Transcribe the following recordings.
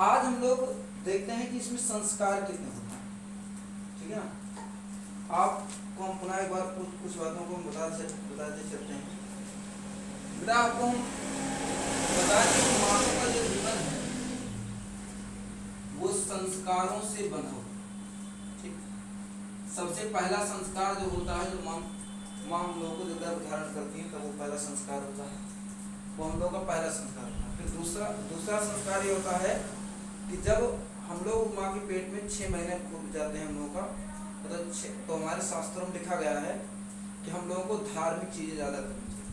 आज हम लोग देखते हैं कि इसमें संस्कार कितने होते हैं, ठीक है ना। आपको हम पुनः एक बार कुछ बातों को हम बताते चलते हैं। बेटा आपको हम बताएं कि मानव का जो जीवन है वो संस्कारों से बना हो। ठीक, सबसे पहला संस्कार जो होता है, जो माँ हम लोगों को जो गर्भ धारण करती है तब वो पहला संस्कार होता है, वो हम लोगों का पहला संस्कार होता है। फिर दूसरा संस्कार ये होता है कि जब हम लोग माँ के पेट में 6 महीने पूरे जाते हैं हम लोगों का, मतलब तो हमारे शास्त्रों में लिखा गया है कि हम लोगों को धार्मिक चीज़ें ज़्यादा करनी चाहिए।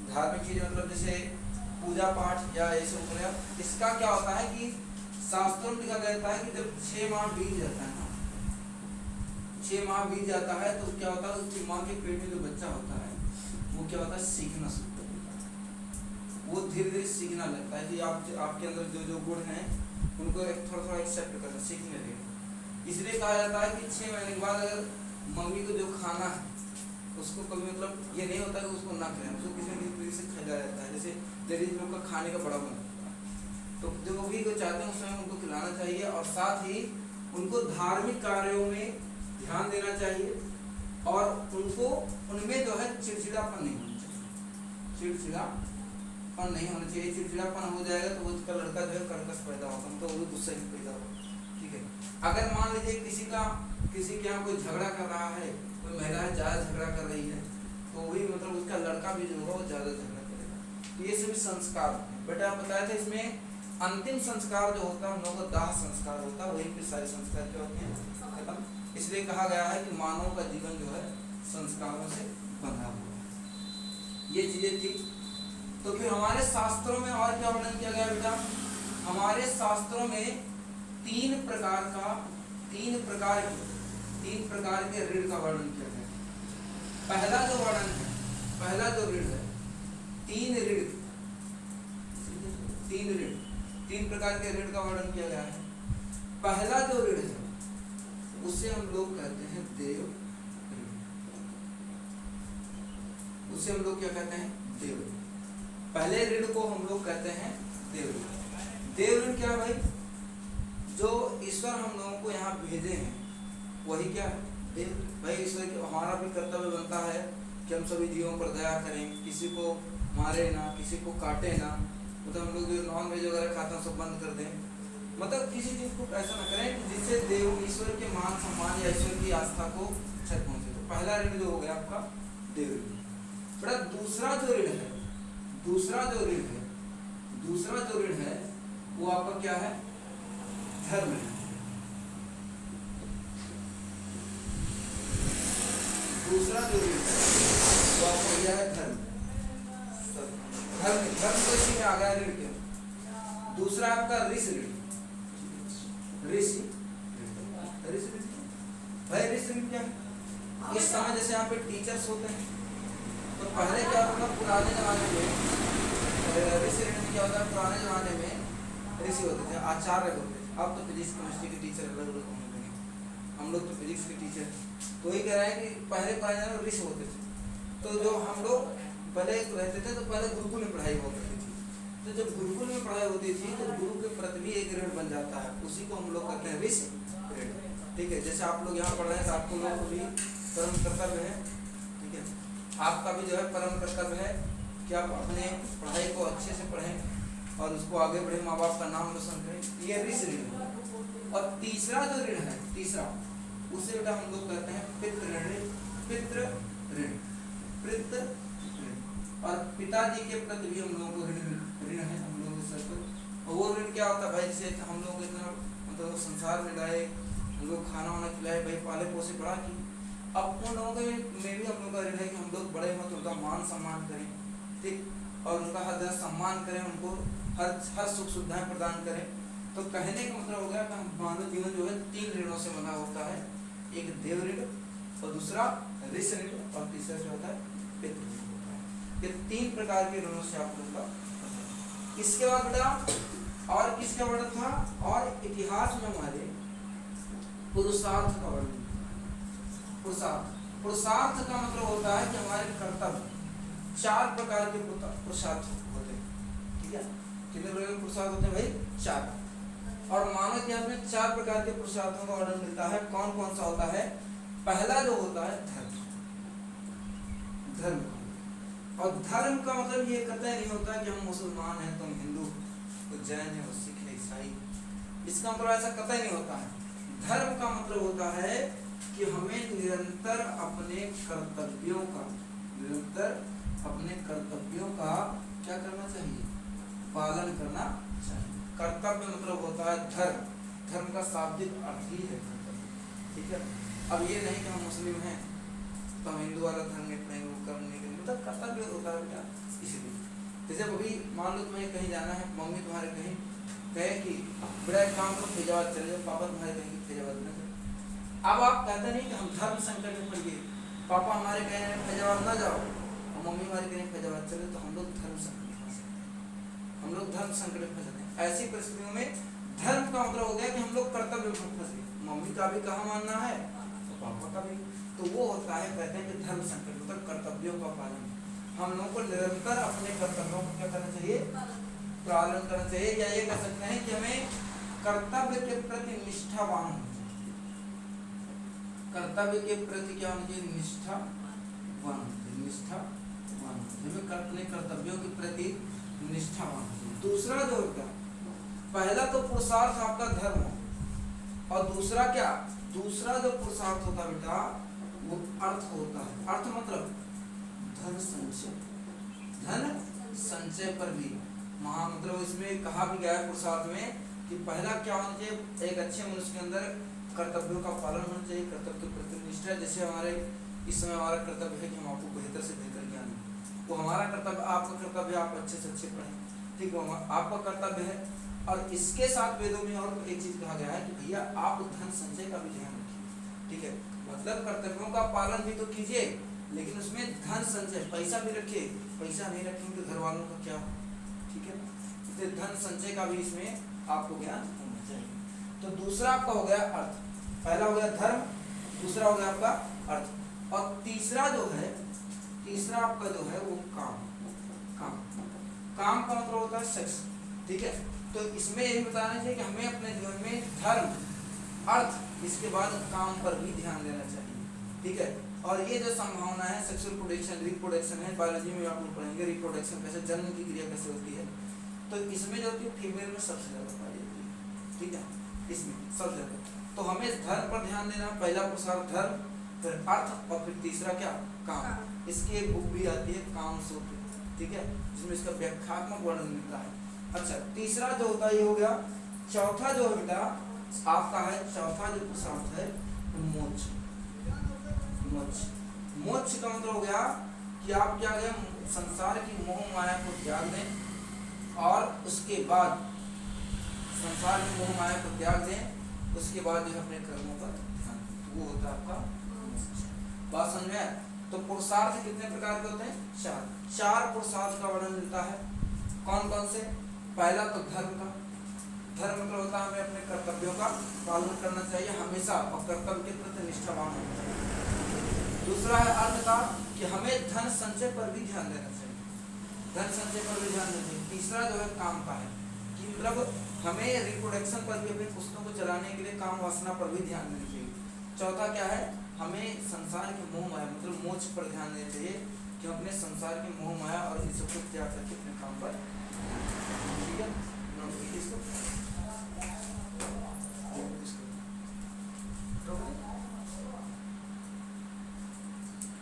धार्मिक चीज़ें मतलब जैसे पूजा पाठ या ऐसे उपनयन। इसका क्या होता है कि शास्त्रों में लिखा रहता है कि जब 6 माह बीत जाता है ना, 6 माह बीत जाता है तो क्या होता है, उसकी माँ के पेट में जो बच्चा होता है वो क्या होता है, सीखना शुरू कर देता है। वो धीरे धीरे सीखना लगता है कि आपके अंदर जो जो गुण हैं उनको थोड़ा एक्सेप्ट करना सीखने लगेगा। इसलिए कहा जाता है कि 6 महीने के बाद अगर मम्मी को जो खाना है उसको कभी मतलब ये नहीं होता कि उसको ना खाएं, उसको किसी न किसी तरीके से खाया जाता है। जैसे लेडीज लोग का खाने का बड़ा मन होता है तो जो भी को चाहते हैं उस समय उनको खिलाना चाहिए, और साथ ही उनको धार्मिक कार्यों में ध्यान देना चाहिए, और उनको उनमें जो है चिड़चिड़ापन नहीं होना चाहिए। चिड़चिड़ापन नहीं होना चाहिए। चिड़चिड़ापन हो जाएगा तो उसका लड़का जो है कर्कश पैदा होगा, मतलब वो भी गुस्से में पैदा होगा। ठीक है, अगर मान लीजिए किसी के यहाँ कोई झगड़ा कर रहा है, कोई महिला है ज़्यादा झगड़ा कर रही है, तो वही मतलब उसका लड़का भी जो होगा वो ज़्यादा झगड़ा करेगा। तो ये सभी संस्कार होते हैं। बेटा आप बताए थे इसमें अंतिम संस्कार जो होता है हम लोगों का दाह संस्कार होता है, वही फिर सारे संस्कार क्या होते हैं, खत्म। इसलिए कहा गया है कि मानव का जीवन जो है संस्कारों से बंधा हुआ है। ये चीजें थी। तो फिर हमारे शास्त्रों में और क्या वर्णन किया गया बेटा, हमारे शास्त्रों में 3 प्रकार के ऋण का वर्णन किया गया है। पहला जो ऋण है, 3 प्रकार के ऋण का वर्णन किया गया है। पहला जो ऋण है उसे हम लोग कहते हैं देव ऋण। उसे हम लोग क्या कहते हैं, देव ऋण। पहले ऋण को हम लोग कहते हैं देव ऋण। देव ऋण क्या है भाई, जो ईश्वर हम लोगों को यहाँ भेजे हैं वही क्या है, देव। भाई ईश्वर के हमारा भी कर्तव्य बनता है कि हम सभी जीवों पर दया करें, किसी को मारे ना, किसी को काटे ना, मतलब हम लोग जो नॉन वेज वगैरह खाते हैं सब बंद कर दें, मतलब किसी चीज को ऐसा ना करें कि जिससे देव ईश्वर के मान सम्मान या ईश्वर की आस्था को क्षति पहुंचे। तो पहला ऋण जो हो गया आपका देव ऋण। बड़ा दूसरा जो ऋण है वो आपका क्या है, धर्म ऋण। दूसरा जो ऋण है वो आपका क्या है, धर्म तो इसी में आ गया ऋण के। दूसरा आपका ऋषि ऋण। भाई ऋषि ऋण क्या है, इस समय जैसे यहाँ पे टीचर्स होते हैं तो पहले क्या होता, पुराने जमाने में ऋषि ऋण में क्या होता है, पुराने जमाने में ऋषि होते थे, आचार्य होते थे। अब तो फिजिक्स केमिस्ट्री के टीचर अलग अलग होने लगे, हम लोग तो फिजिक्स के टीचर। तो वही कह रहे हैं कि पहले पुराने जमाने में ऋषि होते थे, तो जो हम लोग पहले रहते थे तो पहले गुरुकुल में पढ़ाई हुआ करती थी। तो जब गुरुकुल में पढ़ाई होती थी तो गुरु के प्रति भी एक ऋण बन जाता है, उसी को हम लोग कहते हैं ऋषि ऋण। ठीक है, जैसे आप लोग यहाँ पढ़ रहे हैं तो आपको लोगों को भी परम कर्तव्य है, ठीक है, आपका भी जो है परम कर्तव्य है कि आप अपने पढ़ाई को अच्छे से पढ़ें और उसको आगे बढ़े, माँ बाप का नाम रोशन करें। ये ऋषि ऋण है। और तीसरा जो ऋण है, उसे बेटा हम लोग कहते हैं पितृ ऋण। और पिताजी के प्रति भी हम लोगों को ऋण है हम लोगों के सर पर। और वो ऋण क्या होता है भाई, जैसे हम लोग इतना मतलब संसार में लाए, हम लोग खाना वाना खिलाए, भाई पाले पोसे बड़ा की। अब उन लोगों में भी हम लोग का ऋण है कि हम लोग बड़े हों तो उनका मान सम्मान करें, ठीक, और उनका हर तरह सम्मान करें, उनको हर सुख सुविधाएं प्रदान करें। तो कहने का मतलब हो गया कि मानव जीवन जो है 3 ऋणों से बना होता है, एक देव ऋण और दूसरा ऋषि ऋण और तीसरा जो होता है पितृ ऋण होता है। ये 3 प्रकार के ऋणों से आप लोग का। इसके बाद बेटा और किसका वर्णन था, और इतिहास में हमारे पुरुषार्थ का वर्णन। पुरुषार्थ का मतलब होता है कि हमारे कर्तव्य। 4 प्रकार के पुरुषार्थ होते हैं, ठीक है। कितने प्रकार के पुरुषार्थ होते हैं भाई, 4। और मानव इतिहास में 4 प्रकार के पुरुषार्थों का वर्णन मिलता है। कौन कौन सा होता है? पहला जो होता है धर्म। धर्म और धर्म का मतलब ये कतई नहीं होता कि हम मुसलमान हैं, तुम हिंदू, तो जैन है, सिख है, ईसाई, इसका मतलब ऐसा कतई नहीं होता है। धर्म का मतलब होता है कि हमें निरंतर अपने कर्तव्यों का क्या करना चाहिए? पालन करना चाहिए। कर्तव्य मतलब होता है धर्म। धर्म का शाब्दिक अर्थ ही है कर्तव्य, ठीक है। अब ये नहीं कि हम मुस्लिम हैं तो हम हिंदू वाला धर्म नहीं, वो कर्म नहीं करेंगे, मतलब कर्तव्य होता है बेटा। इसीलिए जैसे अभी मान लो तुम्हें कहीं जाना है, मम्मी तुम्हारे कहीं कहे कि बड़ा एक काम करो, फैजाबाद चले जाओ, पापा तुम्हारे कहेंगे फैजाबाद न जाओ। अब आप कहते नहीं कि हम धर्म संकट में पड़ गए, पापा हमारे कह रहे हैं फैजाबाद न जाओ और मम्मी हमारी कहें फैजाबाद चले, तो हम लोग धर्म संकट में फंस सकते हैं, हम लोग धर्म संकट में फंस जाते हैं। ऐसी परिस्थितियों में धर्म का मतलब हो गया कि हम लोग कर्तव्य में फंस गए, मम्मी का भी कहा मानना है तो पापा का भी, तो वो होता है, कहते हैं कि धर्म संकट, मतलब कर्तव्यों का पालन। हम लोगों को निरंतर अपने कर्तव्यों को क्या करना चाहिए? पालन करना चाहिए, या ये कह सकते हैं कि हमें कर्तव्य के प्रति निष्ठावान होना चाहिए। कर्तव्य के प्रति क्या होना चाहिए? निष्ठावान, हमें अपने कर्तव्यों के प्रति निष्ठावान। दूसरा जो होता, पहला तो पुरुषार्थ आपका धर्म हो, और दूसरा क्या? दूसरा जो पुरुषार्थ होता बेटा वो अर्थ होता है। अर्थ मतलब धन संचय, धन संचय पर भी महा, मतलब इसमें कहा भी गया है पुरुषार्थ में कि पहला क्या होना चाहिए? एक अच्छे मनुष्य के अंदर कर्तव्यों का पालन होना चाहिए, कर्तव्य के प्रति निष्ठा। जैसे हमारे इस समय हमारा कर्तव्य है कि हम आपको बेहतर से बेहतर ज्ञान दें, वो हमारा कर्तव्य, आपका कर्तव्य आप अच्छे से अच्छे पढ़ें, ठीक है, आपका कर्तव्य है। और इसके साथ वेदों में और एक चीज कहा गया है कि भैया आप धन संचय का भी ध्यान रखिए, ठीक है, मतलब कर्तव्यों का पालन भी तो कीजिए, लेकिन उसमें धन संचय, पैसा भी रखिए, पैसा नहीं रखेंगे तो घर वालों का क्या, ठीक है, इसलिए धन संचय का भी इसमें आपको ज्ञान होना चाहिए। तो दूसरा आपका हो गया अर्थ, पहला हो गया धर्म, दूसरा हो गया आपका अर्थ, और तीसरा जो है, तीसरा आपका जो है वो काम। काम का मतलब होता है सेक्स, ठीक है। तो इसमें यही बताना चाहिए कि हमें अपने जीवन में धर्म, अर्थ, इसके बाद काम पर भी ध्यान देना चाहिए, ठीक है। और ये जो संभावना है सेक्सुअल प्रोडक्शन, रिप्रोडक्शन है, बायोलॉजी में आप लोग पढ़ेंगे रिप्रोडक्शन कैसे, जन्म की क्रिया कैसे होती है, तो इसमें जो होती है फीमेल में सबसे ज्यादा पाई जाती है, ठीक है, इसमें सबसे ज्यादा। तो हमें धर्म पर ध्यान देना, पहला पुरुषार्थ धर्म, फिर अर्थ, और फिर तीसरा क्या? काम। इसकी एक बुक भी आती है काम सूत्र, ठीक है, जिसमें इसका व्याख्यात्मक वर्णन मिलता है। अच्छा, तीसरा जो होता है ये हो गया। चौथा जो है बेटा आपका है, चौथा जो पुरुषार्थ है मोक्ष। मोक्ष का मतलब हो गया कि आप क्या करें, संसार की मोह माया को त्याग दें, और उसके बाद संसार की मोह माया को त्याग दें, उसके बाद जो अपने कर्मों पर ध्यान, वो होता है आपका मोक्ष। बात समझ में आया? तो पुरुषार्थ कितने प्रकार के होते हैं? 4। 4 पुरुषार्थ का वर्णन मिलता है। कौन कौन से? पहला तो धर्म का, धर्म मतलब होता है हमें अपने कर्तव्यों का पालन करना चाहिए हमेशा, और कर्तव्य के प्रति निष्ठावान होना चाहिए। दूसरा है अर्थ का, कि हमें धन संचय पर भी ध्यान देना चाहिए, धन संचय पर भी ध्यान देना चाहिए। तीसरा जो है काम का है, कि मतलब हमें रिप्रोडक्शन पर भी, अपने पुस्तकों को चलाने के लिए काम वासना पर भी ध्यान देना चाहिए। चौथा क्या है, हमें संसार के मोह माया मतलब मोक्ष पर ध्यान देना चाहिए, कि अपने संसार की मोह माया और इन सबको त्याग करके अपने काम पर, ठीक है।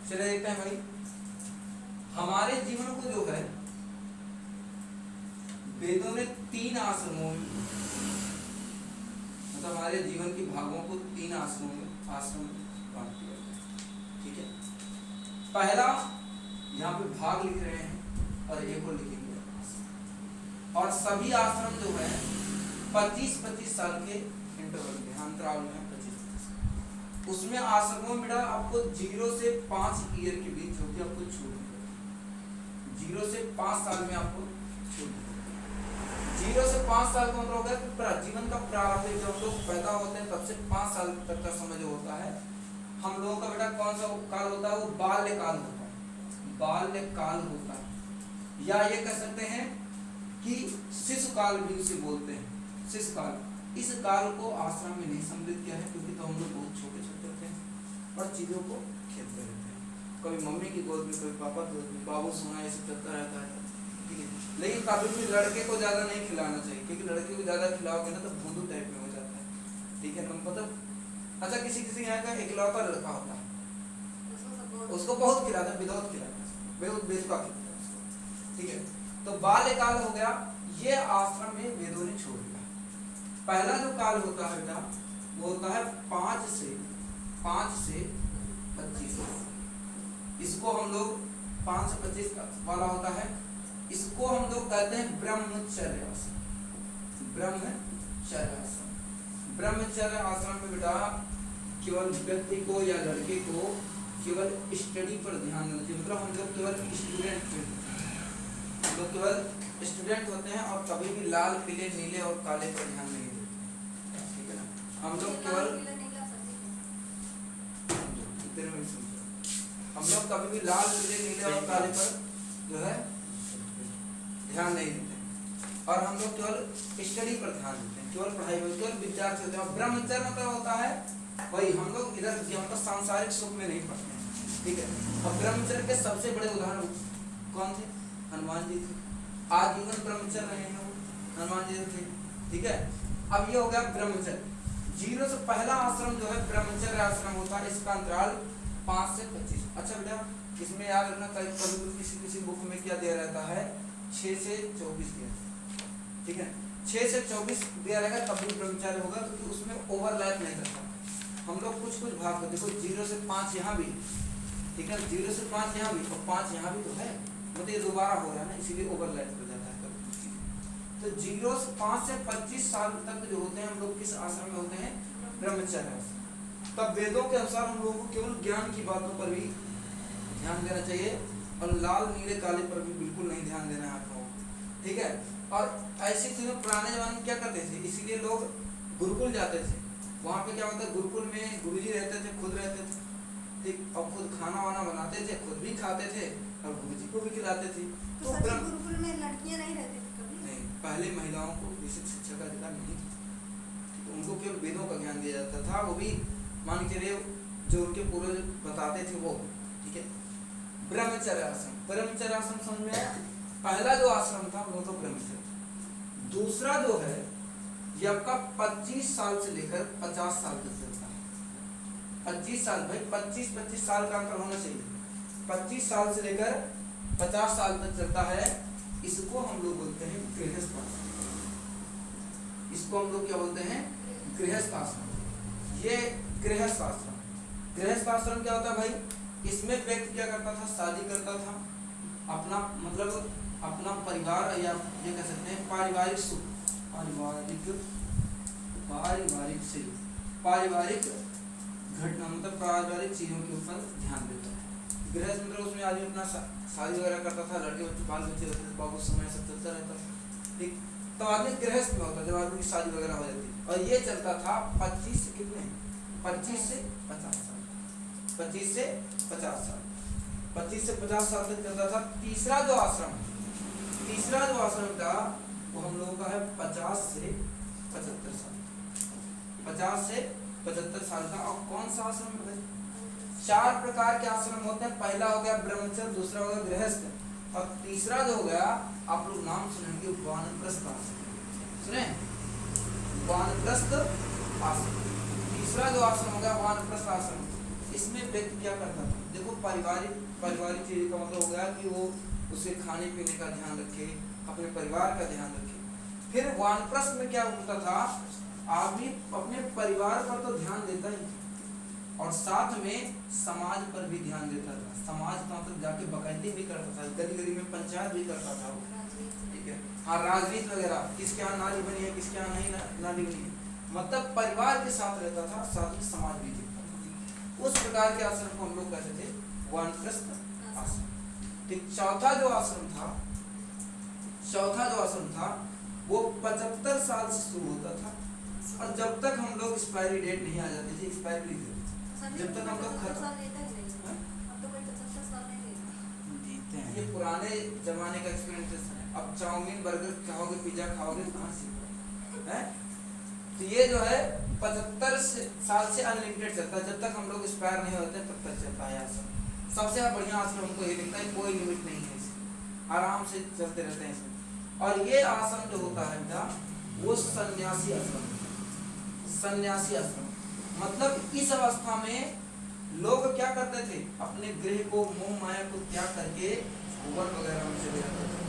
चले देखते हैं भाई, हमारे जीवन को जो है वेदों ने 3 आश्रमों में, मतलब हमारे जीवन के भागों को 3 आश्रम बांट दिया, ठीक है। पहला यहाँ पे भाग लिख रहे हैं और एक और लिखेंगे, और सभी आश्रम जो है 25-25 साल के इंटरवल में, अंतराल में 25-25। उसमें आश्रमों में आपको 0 से 5 ईयर के बीच होगी आपको छूट, 0 से 5 साल में आपको छूट। 0 से 5 साल का मतलब होगा कि जीवन का प्रारंभ, जब हम लोग पैदा होते हैं तब से 5 साल तक का समय जो होता है हम लोगों का बेटा कौन सा काल होता है? वो बाल्यकाल होता है, बाल्यकाल होता है, या ये कह सकते हैं कि शिशुकाल भी उसे बोलते हैं, शिशुकाल। इस काल को आश्रम में नहीं सम्मिलित किया है, क्योंकि तो हम लोग बहुत छोटे छोटे थे और चीज़ों को खेलते रहते हैं, कभी मम्मी की गोद में, कभी पापा की गोद में, बाबू सोना ये सब चलता रहता है, ठीक है। लेकिन कभी भी लड़के को ज़्यादा नहीं खिलाना चाहिए, क्योंकि लड़के को ज़्यादा खिलाओगे ना तो भूंदू टाइप में हो जाता है, ठीक है। मतलब अच्छा, किसी किसी यहाँ का इकलौता लड़का होता है, उसको बहुत खिलाता है, विदाउट खिलाता है, बहुत बेचुका खिलाता है उसको, ठीक है। तो बाल्यकाल हो गया, ये आश्रम में वेदों ने छोड़ दिया। पहला जो काल होता है बेटा वो होता है 5 से 25, इसको हम लोग 5 से 25 वाला होता है, इसको हम लोग कहते हैं ब्रह्मचर्य आश्रम। ब्रह्मचर्य आश्रम, ब्रह्मचर्य आश्रम में बेटा केवल व्यक्ति को या लड़के को केवल स्टडी पर ध्यान देना चाहिए, मतलब हम लोग केवल स्टूडेंट होते हैं और कभी भी लाल पीले नीले और काले पर ध्यान नहीं देते, ठीक है ना। हम लोग कभी भी लाल पीले नीले और काले पर जो है ध्यान नहीं देते, और हम लोग केवल स्टडी पर ध्यान देते हैं, केवल पढ़ाई पर, केवल विद्यार्थी होते हैं। और ब्रह्मचर्य मतलब होता है वही, हम लोग इधर मतलब सांसारिक सुख में नहीं पढ़ते हैं, ठीक है। और ब्रह्मचर्य के सबसे बड़े उदाहरण कौन थे? हनुमान जी थे, आजीवन ब्रह्मचर्य रहे हैं वो, हनुमान जी थे, ठीक है। अब ये हो गया ब्रह्मचर्य। 0 से पहला आश्रम जो है ब्रह्मचर्य आश्रम होता है, इसका अंतराल 5 से 25। अच्छा बेटा इसमें याद रखना, कभी किसी बुक में क्या दिया रहता है 6 से 24 दिया, ठीक है। 6 से 24 दिया रहेगा तब भी ब्रह्मचर्य होगा, क्योंकि उसमें ओवरलैप नहीं करता। हम लोग कुछ भाग को देखो, 0 से 5 यहाँ भी, ठीक है, 0 से 5 यहाँ भी और 5 यहाँ भी तो है, मतलब ये दोबारा हो रहा है ना, इसीलिए ओवरलैप हो जाता है कभी। तो 0 से 5 से 25 साल तक जो होते हैं हम लोग किस आश्रम में होते हैं? ब्रह्मचर्य आश्रम। तब वेदों के अनुसार हम लोगों को केवल ज्ञान की बातों पर भी ध्यान देना चाहिए, और लाल नीले काले पर भी बिल्कुल नहीं ध्यान देना है आप लोगों को, ठीक है। और ऐसी चीज़ों पुराने जमाने में क्या करते थे, इसीलिए लोग गुरुकुल जाते थे। वहाँ पे क्या होता है, गुरुकुल में गुरुजी रहते थे, खुद रहते थे, ठीक, और खुद खाना वाना बनाते थे, खुद भी खाते थे और गुरुजी को भी खिलाते थे। तो गुरुकुल में लड़कियां नहीं रहती थी कभी? नहीं, पहले महिलाओं को बेसिक शिक्षा का अधिकार नहीं था, उनको केवल वेदों का ज्ञान दिया जाता था, वो भी मान के लिए जो उनके पूर्वज बताते थे वो, ठीक है। ब्रह्मचर्य आश्रम, ब्रह्मचर्य आश्रम समझ में आया? पहला जो आश्रम था वो तो ब्रह्मचर्य। दूसरा जो है ये आपका 25 साल से लेकर 50 साल तक चलता है। 25 साल भाई, 25 साल का अंतर होना चाहिए। 25 साल से लेकर 50 साल तक चलता है, इसको हम लोग बोलते हैं गृहस्थ आश्रम। इसको हम लोग क्या बोलते हैं? गृहस्थ आश्रम। ये गृहस्थ आश्रम, गृहस्थ आश्रम क्या होता है भाई? इसमें व्यक्ति क्या करता था? शादी करता था, अपना मतलब अपना परिवार या ये कह सकते हैं पारिवारिक सुख, पारिवारिक घटना मतलब पारिवारिक चीजों के ऊपर ध्यान देता है। गृहस्थ मतलब उसमें आदमी अपना शादी वगैरह करता था, लड़के बच्चे बाल बच्चे रहते थे, बाबू समय सब चलता रहता था, ठीक। तो आदमी गृहस्थ में होता जब आदमी की शादी वगैरह हो जाती, और ये चलता था 25 से कितने? 25 से 50 साल, 25 से 50 साल, 25 से 50 साल तक चलता था। तीसरा जो आश्रम था वो हम लोगों का है 50 से 75 साल, 50 से 75 साल का। और कौन सा आश्रम है? 4 प्रकार के आश्रम होते हैं। पहला हो गया ब्रह्मचर्य, दूसरा हो गया गृहस्थ, और तीसरा जो हो गया आप लोग नाम सुनेंगे वानप्रस्थ आश्रम। सुने? वानप्रस्थ आश्रम, तीसरा जो आश्रम हो गया वानप्रस्थ आश्रम। इसमें व्यक्ति क्या करता था? देखो पारिवारिक चीज का मतलब हो गया कि वो उसे खाने पीने का ध्यान रखे, अपने परिवार का ध्यान रखे। फिर वानप्रस्थ में क्या होता था? आदमी अपने परिवार पर तो ध्यान देता ही और साथ में समाज पर भी ध्यान देता था। समाज का मतलब जाके बकायदे भी करता था, गली गली में पंचायत भी करता था, ठीक है। हाँ, राजनीति वगैरह, किसके यहाँ नाली बनी है, किसके यहाँ नहीं नाली बनी है, मतलब परिवार के साथ रहता था, साथ में समाज भी देखता था। उस प्रकार के आश्रम को हम लोग कहते थे वानप्रस्थ आश्रम, ठीक। चौथा जो आश्रम था वो 75 साल से शुरू होता था, और जब तक हम लोग एक्सपायरी डेट नहीं आ जाती थी, एक्सपायरी जब तक हम लोग खत्म जीते हैं। ये पुराने जमाने का एक्सपीरियंस है। अब चाउमीन बर्गर खाओगे, पिज्जा खाओगे, कहाँ से है? तो ये जो है 75 साल से अनलिमिटेड चलता है, जब तक हम लोग एक्सपायर नहीं होते तब तक चलता है आश्रम। सबसे बढ़िया आश्रम हमको ये दिखता है, कोई लिमिट नहीं है इसमें, आराम से चलते रहते हैं इसमें। और ये आश्रम जो होता है बेटा वो सन्यासी आश्रम, सन्यासी आश्रम मतलब इस अवस्था में लोग क्या करते थे, अपने गृह को मोह माया को त्याग करके वन वगैरह में चले जाते थे,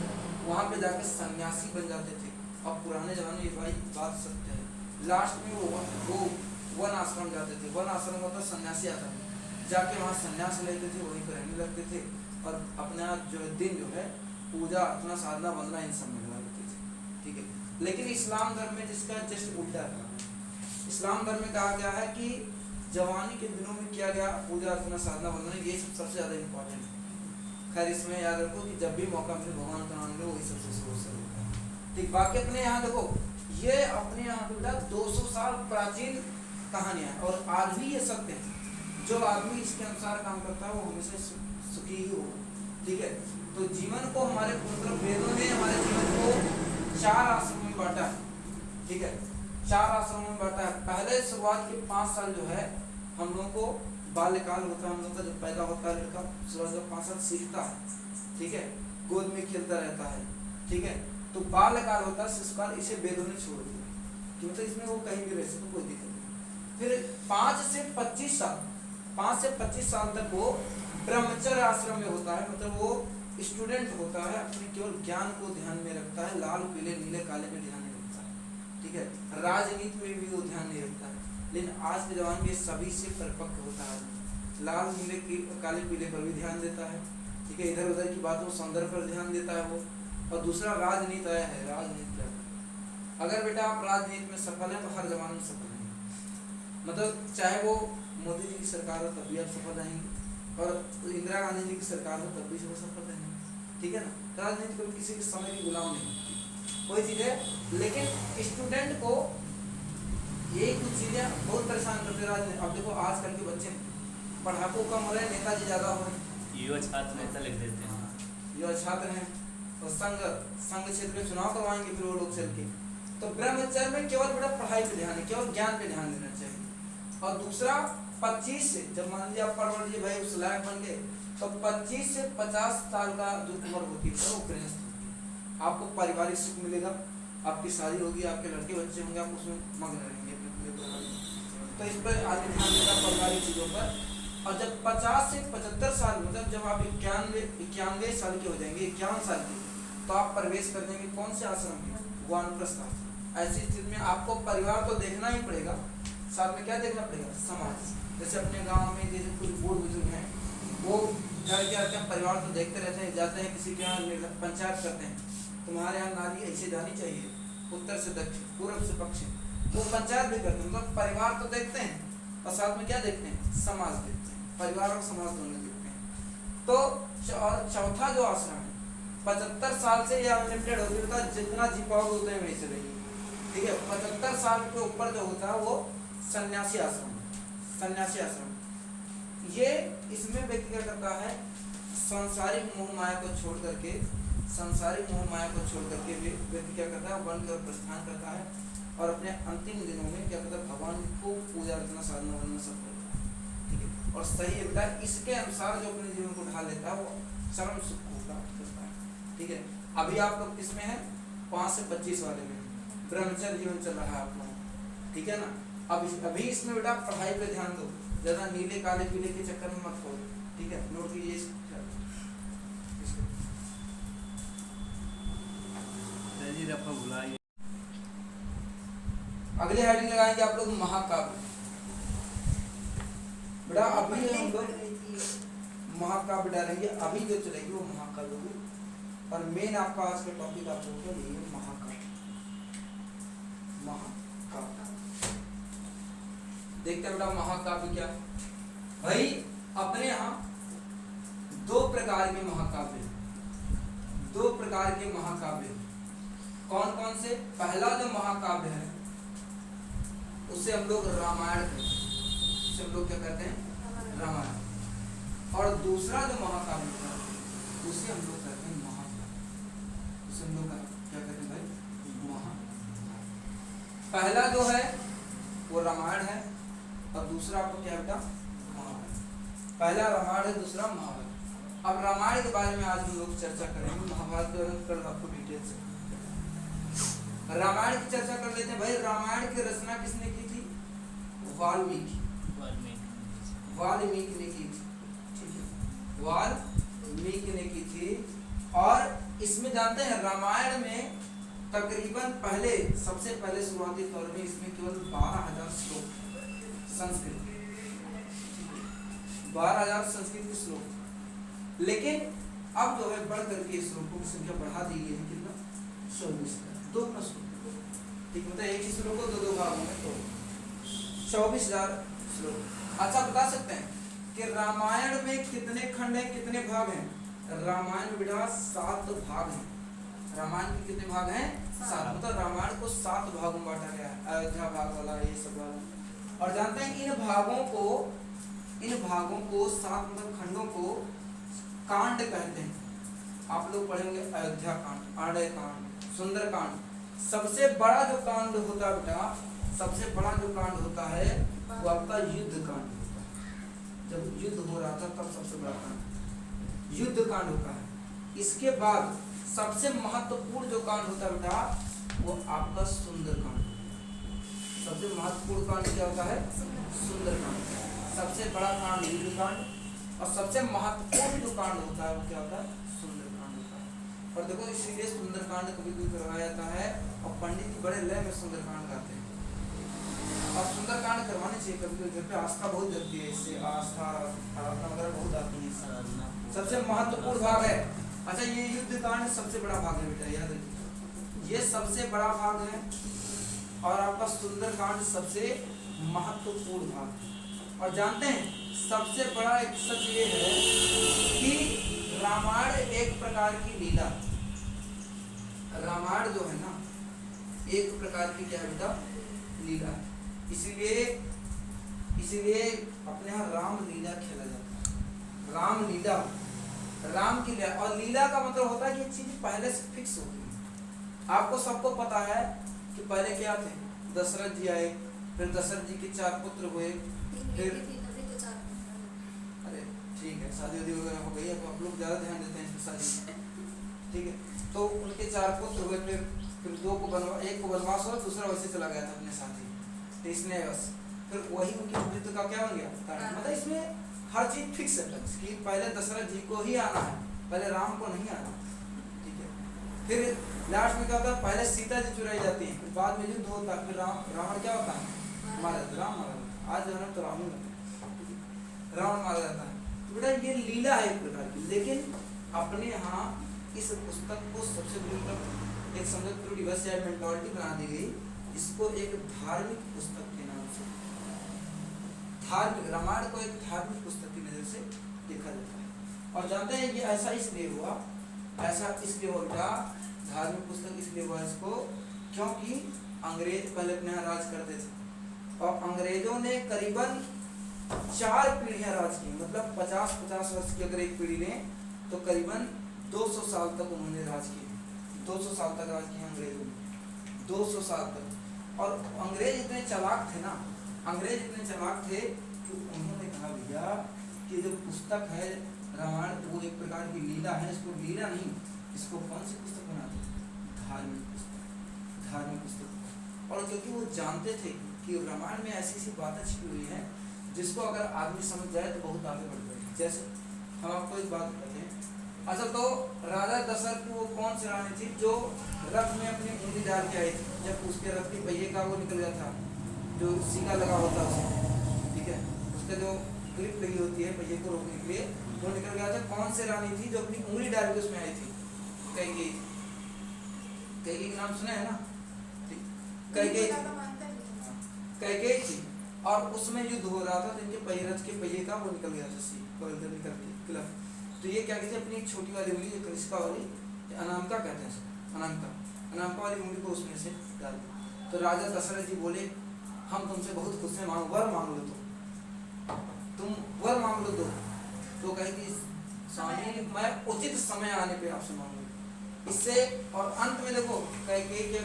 वहां पे जाकर सन्यासी बन जाते थे। अब पुराने जमाने में भाई बात सत्य है, लास्ट में वो वन आश्रम जाते थे, वन आश्रम होता सन्यासी आश्रम, जाके वहाँ सन्यास लेते थे, वहीं पर रहने लगते थे और अपना जो दिन जो है पूजा अर्चना साधना वंदना इन सब में लगा देते थे, ठीक है। लेकिन इस्लाम धर्म में जिसका जस्ट उल्टा है, इस्लाम धर्म में कहा गया है कि जवानी के दिनों में किया गया पूजा अर्चना साधना वंदना ये सब सबसे ज्यादा इम्पोर्टेंट है। खैर इसमें याद रखो कि जब भी मौका मिले भगवान का नाम लो, वही सबसे शुरू होता है, ठीक। बाकी अपने यहाँ देखो, ये अपने यहाँ बेटा 200 साल प्राचीन कहानियां है और आज भी ये सत्य है, जो आदमी इसके अनुसार काम करता है वो हमेशा सुखी ही होगा, ठीक है। तो जीवन को हमारे मतलब वेदों ने हमारे जीवन को 4 आश्रमों में बांटा है, ठीक है, 4 आश्रमों में बांटा है। पहले शुरुआत के 5 साल जो है हम लोगों को बाल्यकाल होता है, हम लोग का जब पैदा होता है लड़का शुरुआत का 5 साल सीखता है, ठीक है, गोद में खेलता रहता है, ठीक है। तो बाल्यकाल होता है, शिशुकाल इसे वेदों ने छोड़ दिया कि मतलब इसमें वो कहीं भी रह सकते, कोई दिक्कत नहीं। फिर 5 से 25 साल, 5 से 25 साल तक वो ब्रह्मचर्य आश्रम में होता है, मतलब वो स्टूडेंट होता है, अपने केवल ज्ञान को ध्यान में रखता है, लाल पीले नीले काले में ध्यान नहीं रखता है, ठीक है। राजनीति में भी वो ध्यान नहीं रखता है, लेकिन आज के जमाने में सभी से परिपक्व होता है, लाल नीले काले पीले पर भी ध्यान देता है, ठीक है, इधर उधर की बातों सौंदर्य पर ध्यान देता है वो। और दूसरा राजनीति आया है, राजनीति अगर बेटा आप राजनीति में सफल हैं तो हर जमाने में सफल हैं, मतलब चाहे वो मोदी जी की सरकार हो तब भी आप सफल रहेंगे, और इंदिरा गांधी जी की सरकार हो तब भी वो सफल रहेंगे, ठीक है ना। राजनीति कभी किसी के समय की गुलाम नहीं होती, कोई चीज़ है। लेकिन स्टूडेंट को यही कुछ चीज़ें बहुत परेशान करते राजनीति। अब देखो आजकल के बच्चे पढ़ाकू कम हो रहे हैं, नेताजी ज़्यादा हो रहे हैं, युवा छात्र नेता लिख देते हैं, युवा छात्र हैं, और संघ क्षेत्र में चुनाव करवाएंगे फिर वो लोग चल के। तो ब्रह्मचर्य में केवल बेटा पढ़ाई पे ध्यान है, केवल ज्ञान पे ध्यान देना चाहिए। और दूसरा 25 से जब मान लीजिए आप पढ़ लीजिए भाई उस लायक बन गए, तो 25 से 50 साल का जो उम्र होती है वो गृहस्थ होती है, आपको पारिवारिक सुख मिलेगा, आपकी शादी होगी, आपके लड़के बच्चे होंगे, आप उसमें मग्न रहेंगे, तो इस पर आगे ध्यान देगा पारिवारिक चीज़ों पर। और जब 50 से 75 साल मतलब जब आप 91 साल के हो जाएंगे, 51 साल के, तो आप प्रवेश कर देंगे कौन से आश्रम में, वानप्रस्थ आश्रम। ऐसी स्थिति में आपको परिवार तो देखना ही पड़ेगा, साथ में क्या देखना पड़ेगा, समाज। जैसे अपने गांव में जैसे कुछ बूढ़ बुजुर्ग हैं, वो घर क्या करते हैं, परिवार तो देखते रहते हैं, जाते हैं किसी के यहाँ पंचायत करते हैं, तुम्हारे यहाँ नाली ऐसे जानी चाहिए, उत्तर से दक्षिण पूर्व से पश्चिम, वो पंचायत भी करते हैं। मतलब परिवार तो देखते हैं और साथ में क्या देखते हैं, समाज देखते हैं, परिवार और समाज दोनों देखते हैं। तो और चौथा जो आश्रम है 75 साल से या अनलिमिटेड होगी, बता जितना जी पाओगे उतने वहीं से रहिए, ठीक है। 75 साल के ऊपर जो होता है वो सन्यासी आश्रम, सन्यासी आश्रम। ये इसमें व्यक्ति क्या करता है, सांसारिक मोह माया को छोड़ करके, सांसारिक मोह माया को छोड़ करके व्यक्ति क्या करता है, वन की ओर प्रस्थान करता है और अपने अंतिम दिनों में क्या करता है, भगवान को पूजा अर्चना साधना वंदना सब करता है, ठीक है। और सही होता है, इसके अनुसार जो अपने जीवन को ढाल लेता है वो चरम सुख को प्राप्त करता है, ठीक है। अभी आप लोग किसमें हैं, 5 से 25 वाले में ब्रह्मचर्य जीवन चल रहा है आप लोग, ठीक है ना। अभी इसमें बेटा पढ़ाई पे ध्यान दो, ज़्यादा नीले काले पीले के चक्कर में मत पड़ो, ठीक है। नोट कीजिए अगले हेडिंग लगाएंगे आप लोग महाकाव्य। बेटा अभी हम लोग महाकाव्य डालेंगे, अभी जो चलेगी वो महाकाव्य होगी, और मेन आपका आज का टॉपिक आप लोगों का ये महाकाव्य। महाकाव्य देखते हैं बेटा महाकाव्य क्या भाई। अपने यहाँ 2 प्रकार के महाकाव्य, 2 प्रकार के महाकाव्य कौन कौन से। पहला जो महाकाव्य है उसे हम लोग रामायण कहते हैं, उसे हम लोग क्या कहते हैं, रामायण। और दूसरा जो महाकाव्य है उसे हम लोग कहते हैं महाकाव्य, उसे हम लोग क्या कहते हैं भाई, महाकाव्य। पहला जो है रामायण है और दूसरा आपको क्या बेटा महाभारत। पहला रामायण है, दूसरा महाभारत। अब रामायण के बारे में आज हम लोग चर्चा करेंगे, महाभारत के बारे में कल आपको डिटेल से। रामायण की चर्चा कर लेते हैं। भाई रामायण की रचना किसने की थी? वाल्मीकि ने की थी। ठीक है, वाल्मीकि ने की थी। और इसमें जानते हैं रामायण में तकरीबन सबसे पहले शुरुआती तौर में इसमें केवल 12,000 श्लोक संस्कृत, 12,000 संस्कृत के श्लोक। लेकिन अब जो है बढ़ करके श्लोकों की संख्या बढ़ा दी गई है। कितना? 24,000, 2 श्लोक। ठीक, मतलब एक ही श्लोक को 2 भागों में तो 24,000 श्लोक। अच्छा, बता सकते हैं कि रामायण में कितने खंड हैं, कितने भाग हैं? रामायण में बेटा 7 भाग हैं। रामायण के कितने भाग हैं? 7। मतलब रामायण को 7 भागों में बांटा गया है। अयोध्या भाग वाला, ये सब भाग। और जानते हैं इन भागों को 7 मतलब खंडों को कांड कहते हैं। आप लोग पढ़ेंगे अयोध्या कांड, आड़य कांड, सुंदर कांड। सबसे बड़ा जो कांड होता है बेटा, सबसे बड़ा जो कांड होता है वो आपका युद्ध कांड होता है। जब युद्ध हो रहा था तब सबसे बड़ा कांड युद्ध कांड होता है। इसके बाद सबसे महत्वपूर्ण जो कांड होता है बेटा वो आपका सुंदर कांड। सबसे महत्वपूर्ण कांड क्या होता है? सुंदर कांड। सबसे बड़ा कांड युद्ध कांड और सबसे महत्वपूर्ण जो कांड होता है वो क्या होता है? सुंदर कांड होता है। और देखो इसीलिए सुंदर कांड कभी कभी करवाया जाता है और पंडित जी बड़े लय में सुंदर कांड गाते हैं। और सुंदर कांड करवाने चाहिए कभी कभी, घर पे आस्था बहुत जगती है, इससे आस्था आराधना वगैरह बहुत आती है। सबसे महत्वपूर्ण भाग है। अच्छा, ये युद्ध कांड सबसे बड़ा भाग है बेटा, याद रखिए ये सबसे बड़ा भाग है। और आपका सुंदर कांड सबसे महत्वपूर्ण भाग है। और जानते हैं सबसे बड़ा एक सच ये है कि रामायण एक प्रकार की लीला। रामायण जो है ना एक प्रकार की क्या है बेटा? लीला। इसीलिए अपने यहाँ राम लीला खेला जाता है। राम लीला, राम की लीला। और लीला का मतलब होता है कि चीज पहले से फिक्स होती है। आपको सबको पता है कि पहले क्या थे? दशरथ जी आए, फिर दशरथ जी के 4 पुत्र हुए, फिर अरे ठीक है शादी वादी वगैरह हो गई, अब आप लोग ज्यादा ध्यान देते हैं शादी। ठीक है, तो उनके 4 पुत्र हुए, फिर 2 को एक को वनवास हुआ, दूसरा वैसे चला गया था अपने साथी। तो इसने बस फिर वही उनकी मृत्यु का क्या बन गया? मतलब इसमें हर चीज फिक्स है कि पहले दशरथ जी को ही आना है, पहले राम को नहीं आना। ठीक है, फिर लास्ट में क्या होता है? पहले सीता जी चुराई जाती है, फिर बाद में युद्ध होता है, फिर रावण क्या होता है? राम मारा जाता है। आज जो है तो रावण मारा जाता है। तो बेटा ये लीला है एक प्रकार की। लेकिन अपने यहाँ इस पुस्तक को सबसे बड़ी एक समझो थ्रू डिवर्स मेंटालिटी बना दी गई। इसको एक धार्मिक पुस्तक के नाम से, धार्मिक रामायण को एक धार्मिक पुस्तक की नजर से देखा जाता है। और जानते हैं ये ऐसा इसलिए हुआ बेटा, धार्मिक पुस्तक इसलिए हुआ इसको क्योंकि अंग्रेज पहले अपने यहाँ राज करते थे और अंग्रेजों ने करीबन 4 पीढ़ियां राज की। मतलब 50-50 वर्ष की अगर एक पीढ़ी लें तो करीबन 200 साल तक उन्होंने राज किया। 200 साल तक राज किया अंग्रेजों ने, 200 साल तक। और अंग्रेज इतने चालाक थे ना, अंग्रेज इतने चालाक थे कि उन्होंने कहा भैया कि जो पुस्तक है रामायण वो एक प्रकार की लीला है, इसको लीला नहीं, इसको कौन सी पुस्तक बनाते? धार्मिक पुस्तक, धार्मिक पुस्तक। और क्योंकि वो जानते थे कि रामायण में ऐसी ऐसी बातें छिपी हुई हैं जिसको अगर आदमी समझ जाए तो बहुत आगे बढ़ जाए। जैसे हम आपको एक बात बताते हैं। अच्छा, तो राजा दशरथ की वो कौन सी रानी थी जो रथ में अपनी उंगली डाल के आई थी? जब उसके रथ के पहिए का वो निकल गया था, जो सीका लगा होता है उसमें, ठीक है, उसका जो ग्रिप लगी होती है पहिए को रोकने के लिए, वो निकल गया था। कौन सी रानी थी जो अपनी उंगली डाल के उसमें आई थी? कैकेयी। कैकेयी का नाम सुना है ना? कैकेयी थी। और उसमें युद्ध हो रहा था, जिनके पहिए रथ के पहिए का वो निकल गया था, निकल के क्लब। तो ये क्या कहते हैं? अपनी छोटी वाली उंगली, जो कनिष्का वाली, अनामिका कहते हैं इसको, अनामिका वाली उंगली को उसमें से डाल दी। तो राजा दशरथ जी बोले हम तुमसे बहुत खुश हैं, वर मांग लो, तुम वर मांग लो। तो कहे कि स्वामी मैं उचित समय आने पे आपसे मांगूंगी इससे। और अंत में देखो कहे कि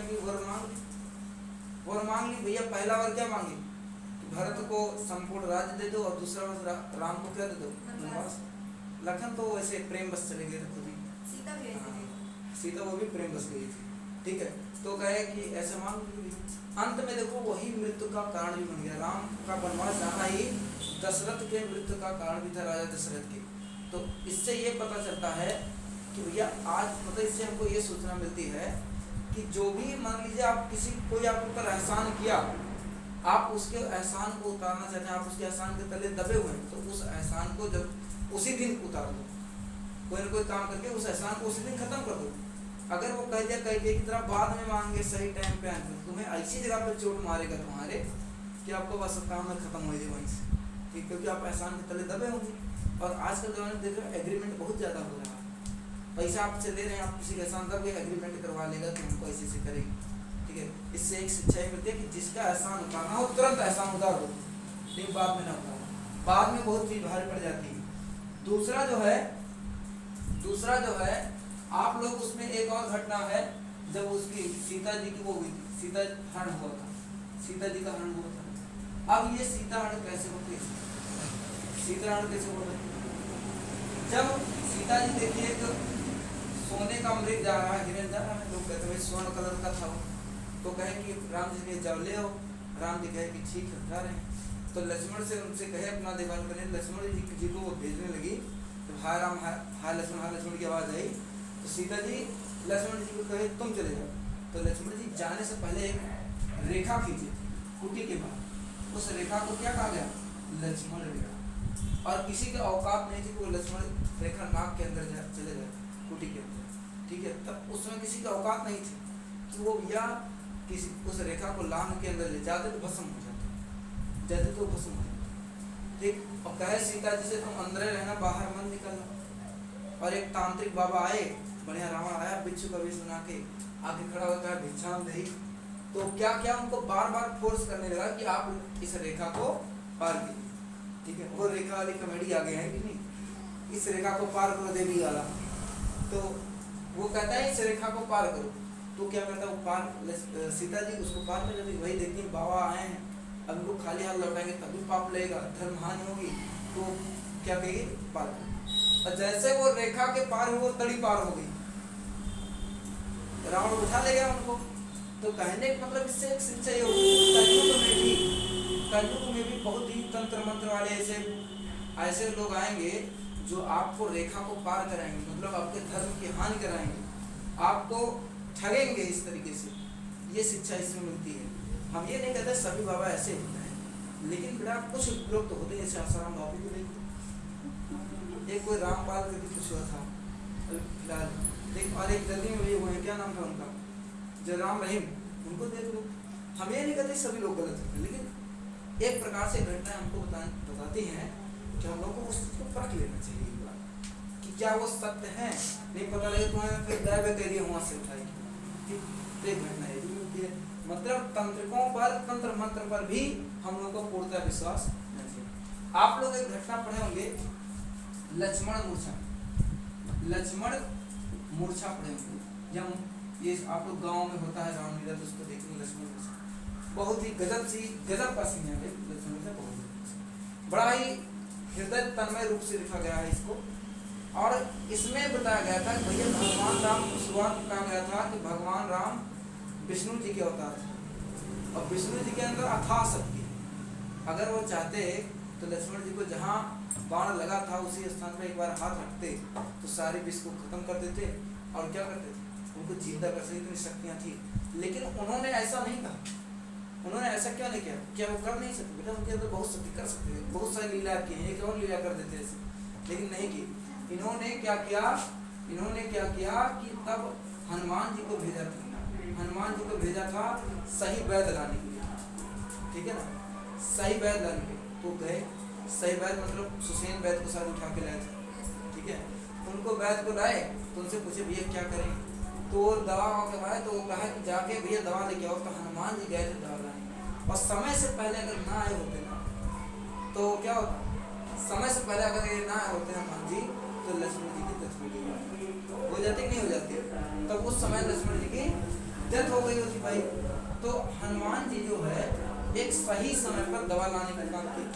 वर मांग ली भैया। पहला वर क्या मांगी? भरत को संपूर्ण राज्य दे दो और दूसरा वर्ष राम को क्या दे दो, वनवास। लखन तो वैसे प्रेम बस चले गए थे खुद ही, सीता भी ऐसे गई। सीता वो भी प्रेम बस गई थी, ठीक है। तो कहे कि ऐसे मान अंत में देखो वही मृत्यु का कारण भी बन गया। राम का वनवास जाना ही दशरथ के मृत्यु का कारण भी था, राजा दशरथ के। तो इससे ये पता चलता है कि भैया आज मतलब इससे हमको ये सूचना मिलती है कि जो भी मान लीजिए आप किसी कोई आपके ऊपर एहसान किया, आप उसके एहसान को उतारना चाहते हैं, आप उसके एहसान के तले दबे हुए हैं, तो उस एहसान को जब उसी दिन उतार दो, कोई ना कोई काम करके उस एहसान को उसी दिन खत्म कर दो। अगर वो कह दिया की तरह बाद में मांगे सही टाइम पे आए, तुम्हें ऐसी जगह पे चोट मारेगा तुम्हारे कि आपको बस काम में खत्म हो जाए वहीं से, ठीक, क्योंकि आप एहसान के तले दबे होंगे। और आजकल जमाने में देख रहे हो एग्रीमेंट बहुत ज़्यादा हो रहा है, पैसा आपसे ले रहे हैं, आप किसी के एहसान दब गए एग्रीमेंट करवा लेगा कि हमको ऐसे से करेगी, ठीक है। इससे एक शिक्षा ये मिलती है कि जिसका एहसान उतारना हो तुरंत एहसान उतार दो, लेकिन बाद में ना उतारो, बाद में बहुत चीज़ भारी पड़ जाती है। दूसरा जो है आप लोग उसमें एक और घटना है, जब उसकी सीता जी की वो हुई थी, सीता हरण हुआ था, सीता जी का हरण हुआ था। अब ये सीता हरण कैसे होती है, सीता हरण कैसे होता है? जब सीता जी देखिए एक सोने का मृग जा रहा है, हिरण जा रहा है, लोग कहते हैं स्वर्ण कलर का था वो, तो कहे कि राम जी ने जब ले आओ, राम जी कहे कि ठीक है जा रहे हैं। तो लक्ष्मण से उनसे कहे अपना देखभाल करें, लक्ष्मण जी को वो भेजने लगी, तो हाय राम हाय लक्ष्मण की आवाज़ आई, तो सीता जी लक्ष्मण जी को कहे तुम चले जाओ। तो लक्ष्मण जी जाने से पहले एक रेखा खींची कुटी के बाद, उस रेखा को क्या कहा गया, लक्ष्मण रेखा। और किसी के औकात नहीं थी कि वो लक्ष्मण रेखा नाक के अंदर चले जाए, कुटी के अंदर, ठीक है। तब उसमें किसी की औकात नहीं थी कि वो या किसी उस रेखा को लांग के अंदर ले जाते तो भस्म हो जाते, तो भस्म हो जाते, ठीक। और कहे सीता जी से तुम अंदर रहना, बाहर मत निकलना। और एक तांत्रिक बाबा आए, बढ़िया रावण आया बिच्छू का वेश बना के आके खड़ा होता है, भिक्षाम दही, तो क्या क्या उनको बार बार फोर्स करने लगा कि आप इस रेखा को पार कीजिए, ठीक है। वो रेखा वाली कॉमेडी आ गई है कि नहीं, इस रेखा को पार करो देवी वाला। तो वो कहता है इस रेखा को पार करो, तो क्या करता है वो पार, सीता जी उसको पार कर जाती। वही देखती है बाबा आए हैं, अब उनको खाली हाथ लौटाएंगे तभी पाप लगेगा, धर्म हानि होगी, तो क्या कहेगी पार कर। और जैसे वो रेखा के पार हुई, वो तड़ी पार हो गई, रावण उठा ले गया उनको। तो कहने का मतलब इससे एक शिक्षा ये होती है, कलयुग में भी बहुत ही तंत्र मंत्र वाले ऐसे लोग आएंगे जो आपको रेखा को पार कराएंगे, मतलब आपके धर्म की हानि कराएंगे, आपको ठगेंगे इस तरीके से। ये शिक्षा इसमें मिलती है। हम ये नहीं कहते सभी बाबा ऐसे होते हैं, लेकिन बेटा कुछ लोग तो होते हैं, जैसे आसाराम बाबू को देखो, एक कोई रामपाल करके कुछ हुआ था फिलहाल, देख, और एक जल्दी में ये हुए, क्या नाम था उनका, जयराम रहीम, उनको देख लो। हम ये नहीं कहते सभी लोग गलत हैं, लेकिन एक प्रकार से घटना हमको बताती हैं कि हम लोग को उस चीज़ को परख लेना चाहिए एक बार कि क्या वो सत्य है। नहीं पता लगे तुम्हें फिर दावे कह दिए वहाँ से उठाएगी, ठीक। एक घटना है जो मतलब तंत्रिकों पर, तंत्र मंत्र पर भी हम लोगों को पूर्णतः विश्वास नहीं है। आप लोग एक घटना पढ़े होंगे, लक्ष्मण मूर्छा पढ़े होंगे, जब ये आप लोग गांव में होता है रामलीला, तो उसको देखेंगे लक्ष्मण मूर्छा, बहुत ही गजब का सीन है लक्ष्मण मूर्छा, बहुत बड़ा ही हृदय तन्मय रूप से लिखा गया है इसको। और इसमें बताया गया था कि भैया भगवान राम को शुरुआत में कहा गया था कि भगवान राम विष्णु जी के अवतार थे, और विष्णु जी के अंदर अथाह शक्ति है। अगर वो चाहते तो लक्ष्मण जी को जहाँ बाण लगा था उसी स्थान पर एक बार हाथ रखते तो सारे विष को खत्म कर देते, और क्या करते थे, उनको जिंदा कर सकते, इतनी शक्तियाँ थी। लेकिन उन्होंने ऐसा नहीं कहा, उन्होंने ऐसा क्यों नहीं किया, क्या वो कर नहीं सकते, बेटा उनके अंदर बहुत शक्ति कर सकते थे, बहुत सारी लीला की है, एक और लीला कर देते ऐसे, लेकिन नहीं की। इन्होंने क्या किया कि तब हनुमान जी को भेजा था, सही वैद्य लाने के लिए, ठीक है ना, सही वैद्य लाने के लिए। तो गए, सही वैद्य मतलब सुसेन वैद्य को साथ उठा के लाए थे, ठीक है। उनको वैद्य को लाए तो उनसे पूछे भैया क्या करें, तो दवा के बाद तो वो कहा कि जाके भैया दवा लेके आओ। तो हनुमान जी गए थे दवा लाने, और समय से पहले अगर ना आए होते ना तो क्या होता, समय से पहले अगर ये ना आए होते हनुमान जी तो लक्ष्मण जी की डेथ हो जाती नहीं हो जाती, तब उस समय लक्ष्मण जी की डेथ हो गई होती भाई। तो हनुमान जी जो है एक सही समय पर दवा लाने का काम किया।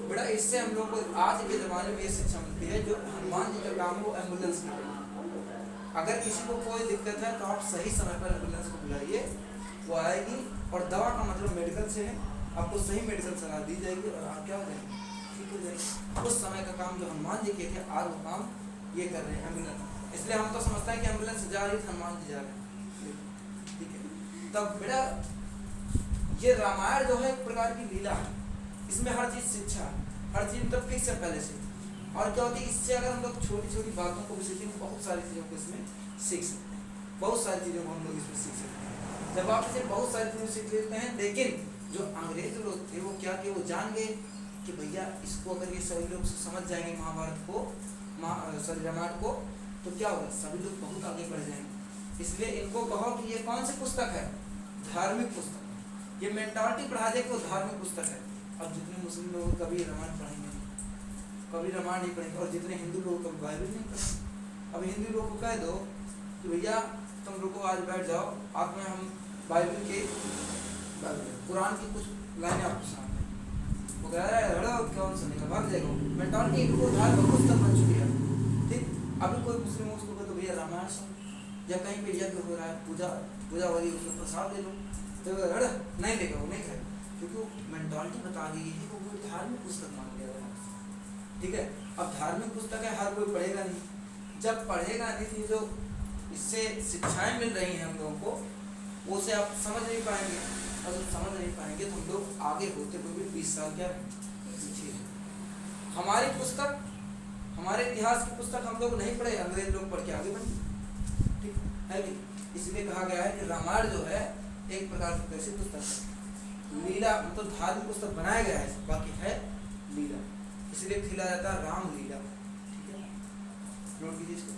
बेटा इससे हम लोग को आज के ज़माने में ये शिक्षा मिलती है, जो हनुमान जी का काम है वो एम्बुलेंस की। अगर किसी को कोई दिक्कत है तो आप सही समय पर एम्बुलेंस को बुलाइए, वो आएगी। और दवा का मतलब मेडिकल से है, आपको सही मेडिकल सलाह दी जाएगी और आप क्या हो जाएंगे, ठीक हो जाएगी। उस समय का काम जो हनुमान जी किए थे, आज वो काम ये कर रहे हैं एम्बुलेंस। इसलिए हम तो समझते हैं कि एम्बुलेंस जा रही है, हनुमान जी जा रहे हैं, ठीक है। तब बेटा ये रामायण जो है एक प्रकार की लीला है, इसमें हर चीज़ शिक्षा, हर चीज़ मतलब फिक्स है पहले से। और क्या होती है, इससे अगर हम लोग छोटी छोटी बातों को भी सीखेंगे, बहुत सारी चीज़ों को इसमें सीख सकते हैं, बहुत सारी चीज़ों को हम लोग इसमें सीख सकते हैं। जब आप इसे बहुत सारी चीज़ें सीख लेते हैं, लेकिन जो अंग्रेज लोग थे वो क्या किए, वो जान गए कि भैया इसको अगर ये सभी लोग समझ जाएंगे महाभारत को, रामायण को, तो क्या होगा, सभी लोग बहुत आगे बढ़ जाएंगे। इसलिए इनको कहो कि ये कौन सी पुस्तक है, धार्मिक पुस्तक, ये मेंटालिटी बढ़ा दे कि वो धार्मिक पुस्तक है। अब जितने मुस्लिम लोग कभी रामायण पढ़ेंगे, कभी रामायण नहीं पढ़ेंगे, और जितने हिंदू लोग कभी बाइबल नहीं पढ़ेंगे। अब हिंदू लोग को कह दो कि भैया तुम लोग को आज बैठ जाओ, आप में हम बाइबल के कुरान की कुछ लाइनें आपको सुनाते हैं, वो कह रहा है हड़ो कौन सुनेगा, भाग जाएगा। मेंटालिटी इनको धार्मिक पुस्तक बन चुकी है, ठीक। अभी कोई मुस्लिम उसको कह दो भैया रामायण सुन, या कहीं पे यज्ञ हो रहा है, पूजा हो रही है, उसको प्रसाद ले लो, तो हड़ नहीं लेगा, वो नहीं खाएगा, क्योंकि वो मेंटालिटी बता दी है कि वो धार्मिक पुस्तक मान लिया है, ठीक है। अब धार्मिक पुस्तक है, हर कोई पढ़ेगा नहीं, जब पढ़ेगा नहीं थी, जो इससे शिक्षाएं मिल रही हैं हम लोगों को, वो से आप समझ नहीं पाएंगे, और जब समझ नहीं पाएंगे तो हम लोग आगे होते हुए भी 20 साल क्या पीछे। हमारी पुस्तक, हमारे इतिहास की पुस्तक हम लोग नहीं पढ़े, अंग्रेज लोग पढ़ के आगे बढ़े, ठीक है कि। इसलिए कहा गया है कि रामायण जो है एक प्रकार की कैसी पुस्तक है, लीला, मतलब धार्मिक पुस्तक बनाया गया है, बाकी है लीला, इसलिए खिला जाता है राम लीला, ठीक है। नोट कीजिए इसको।